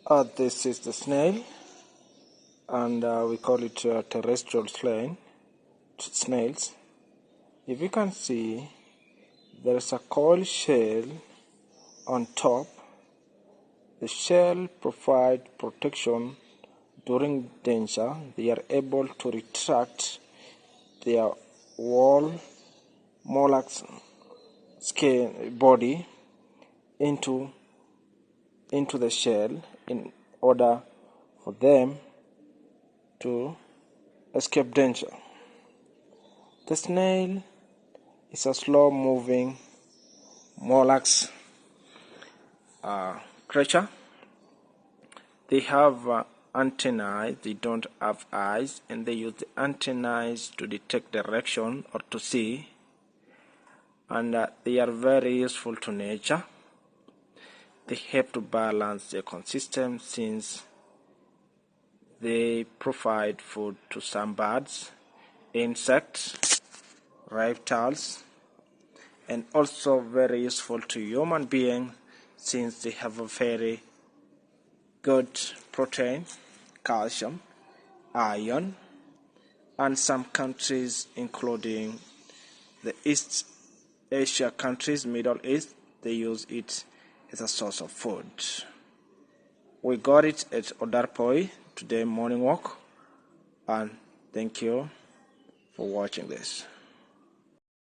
This is the snail, and we call it terrestrial snails. If you can see, there is a coil shell on top. The shell provides protection during danger. They are able to retract their whole mollusk skin body into the shell in order for them to escape danger. The snail is a slow-moving mollusk creature. They have antennae. They don't have eyes, and they use the antennae to detect direction or to see. And they are very useful to nature. They help to balance the ecosystem since they provide food to some birds, insects, reptiles, and also very useful to human beings since they have a very good protein, calcium, iron, and some countries including the East Asia countries, Middle East, they use it as a source of food. We got it at Odarpoi today morning walk, and thank you for watching this.